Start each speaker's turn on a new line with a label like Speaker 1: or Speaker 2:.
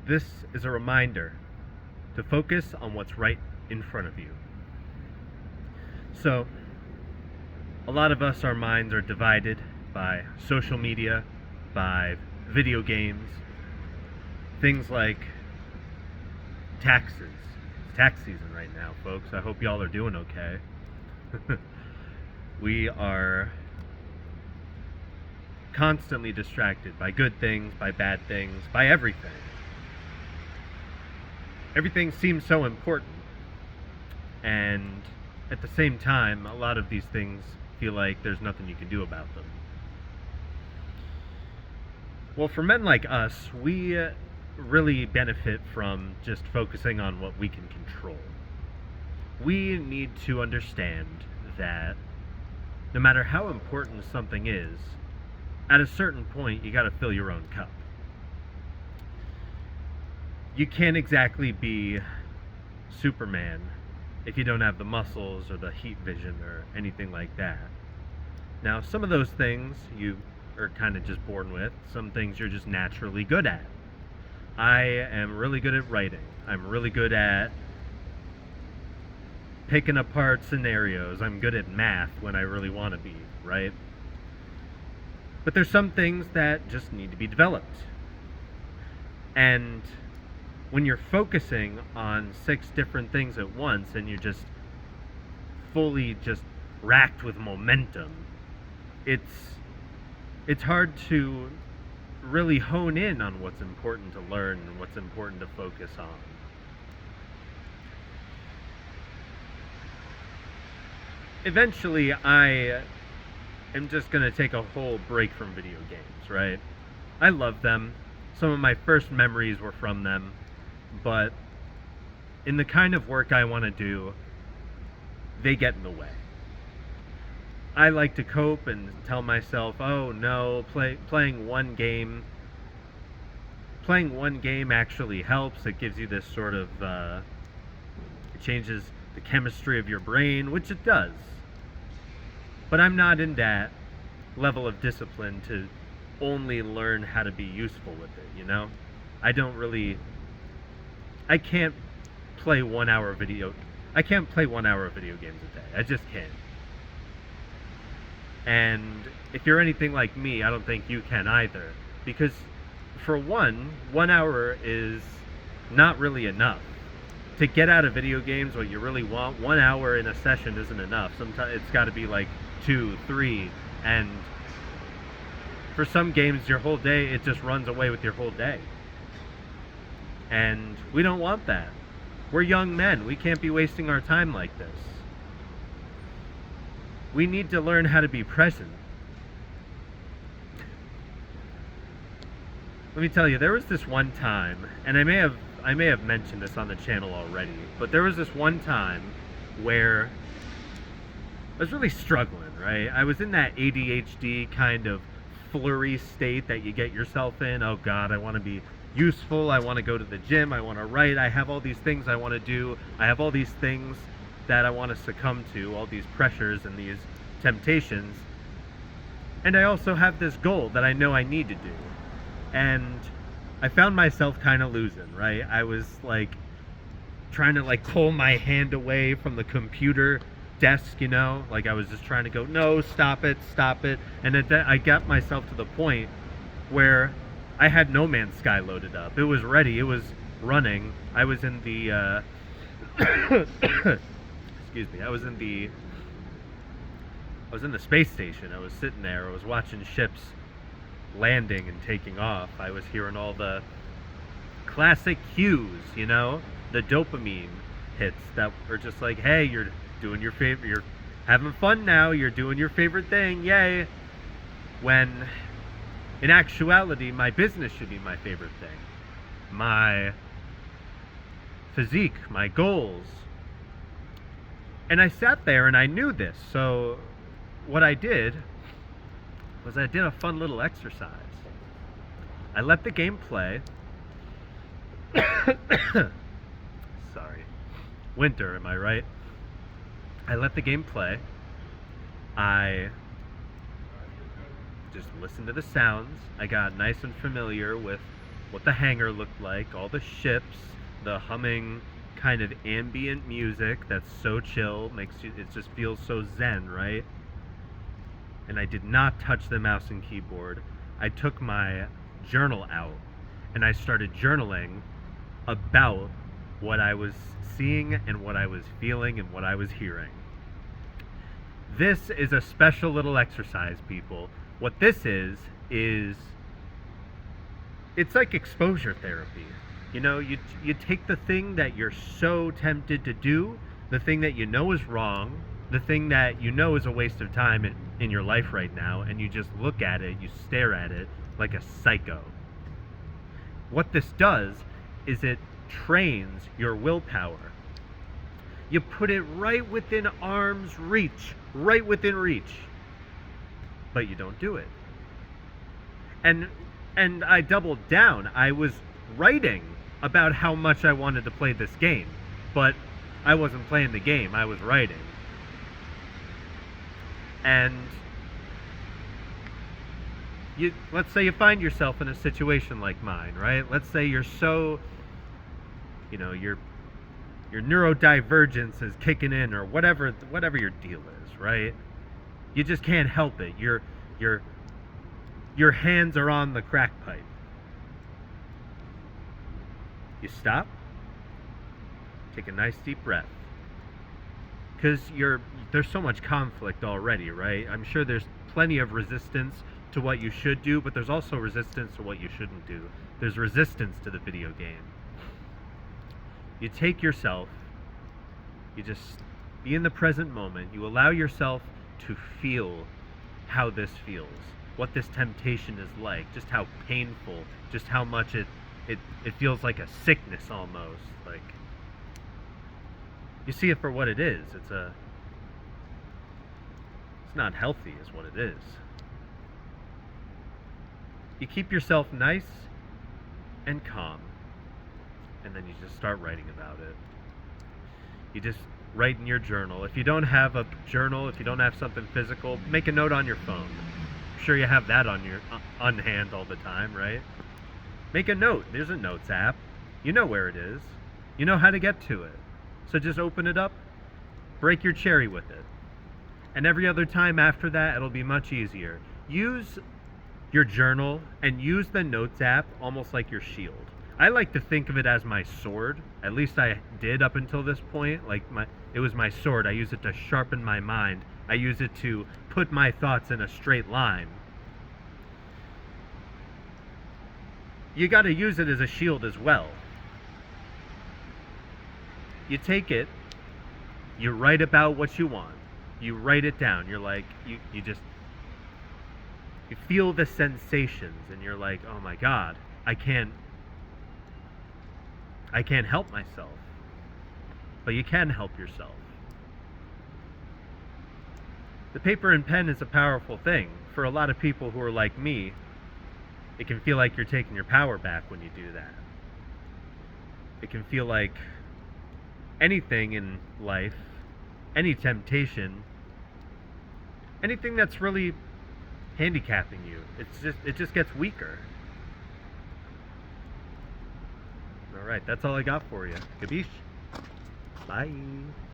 Speaker 1: This is a reminder to focus on what's right in front of you. So, a lot of us, our minds are divided by social media, by video games, things like taxes. It's tax season right now, folks. I hope y'all are doing okay. We are constantly distracted by good things, by bad things, by everything. Everything seems so important, and at the same time, a lot of these things feel like there's nothing you can do about them. Well, for men like us, we really benefit from just focusing on what we can control. We need to understand that no matter how important something is, at a certain point, you gotta fill your own cup. You can't exactly be Superman if you don't have the muscles or the heat vision or anything like that. Now, some of those things you are kind of just born with, some things you're just naturally good at. I am really good at writing. I'm really good at picking apart scenarios. I'm good at math when I really want to be, right? But there's some things that just need to be developed. And when you're focusing on 6 different things at once and you're just fully just racked with momentum, it's hard to really hone in on what's important to learn and what's important to focus on. Eventually, I am just going to take a whole break from video games, right? I love them. Some of my first memories were from them. But in the kind of work I want to do, they get in the way. I like to cope and tell myself, oh no, playing one game actually helps. It gives you this sort of, it changes the chemistry of your brain, which it does. But I'm not in that level of discipline to only learn how to be useful with it, you know? I can't play 1 hour of video games a day. I just can't. And if you're anything like me, I don't think you can either. Because for 1 hour is not really enough. To get out of video games what you really want, 1 hour in a session isn't enough. Sometimes it's got to be like 2, 3, and for some games your whole day, it just runs away with your whole day. And we don't want that. We're young men. We can't be wasting our time like this. We need to learn how to be present. Let me tell you, there was this one time, and I may have mentioned this on the channel already, but there was this one time where I was really struggling, right? I was in that ADHD kind of flurry state that you get yourself in. Oh God, I want to be useful. I want to go to the gym. I want to write. I have all these things I want to do. I have all these things that I want to succumb to, all these pressures and these temptations. And I also have this goal that I know I need to do. And I found myself kind of losing, right? I was like trying to like pull my hand away from the computer desk, you know? Like I was just trying to go, no, stop it. And then I got myself to the point where I had No Man's Sky loaded up. It was ready. It was running. I was in the excuse me. I was in the space station. I was sitting there. I was watching ships landing and taking off. I was hearing all the classic cues, you know, the dopamine hits that were just like, hey, you're doing your favorite, you're having fun now, you're doing your favorite thing, yay. When in actuality, my business should be my favorite thing. My physique, my goals. And I sat there and I knew this. So what I did was I did a fun little exercise. I let the game play. Sorry. Winter, am I right? I let the game play. I just listened to the sounds. I got nice and familiar with what the hangar looked like, all the ships, the humming kind of ambient music that's so chill, it just feels so zen, right? And I did not touch the mouse and keyboard. I took my journal out and I started journaling about what I was seeing and what I was feeling and what I was hearing. This is a special little exercise, people. What this is it's like exposure therapy. You know, you take the thing that you're so tempted to do, the thing that you know is wrong, the thing that you know is a waste of time in your life right now, and you just look at it, you stare at it like a psycho. What this does is it trains your willpower. You put it right within arm's reach, right within reach, but you don't do it. And I doubled down. I was writing about how much I wanted to play this game, but I wasn't playing the game, I was writing. And let's say you find yourself in a situation like mine, right? Let's say you're so, your neurodivergence is kicking in, or whatever your deal is, right? You just can't help it. Your hands are on the crack pipe. You stop, take a nice deep breath, because there's so much conflict already, right? I'm sure there's plenty of resistance to what you should do, but there's also resistance to what you shouldn't do. There's resistance to the video game. You take yourself, you just be in the present moment, you allow yourself to feel how this feels, what this temptation is like, just how painful, just how much it feels like a sickness almost. Like, you see it for what it is. It's not healthy is what it is. You keep yourself nice and calm, and then you just start writing about it. You just write in your journal. If you don't have a journal, if you don't have something physical, make a note on your phone. I'm sure you have that on hand all the time, right? Make a note. There's a notes app. You know where it is. You know how to get to it. So just open it up, break your cherry with it. And every other time after that, it'll be much easier. Use your journal and use the notes app almost like your shield. I like to think of it as my sword. At least I did up until this point. Like, it was my sword. I use it to sharpen my mind. I use it to put my thoughts in a straight line. You got to use it as a shield as well. You take it, you write about what you want. You write it down. You're like, you feel the sensations, and you're like, oh my God, I can't help myself. But you can help yourself. The paper and pen is a powerful thing. For a lot of people who are like me, it can feel like you're taking your power back when you do that. It can feel like anything in life, any temptation, anything that's really handicapping you, it just gets weaker. All right, that's all I got for you. Gabish. Bye.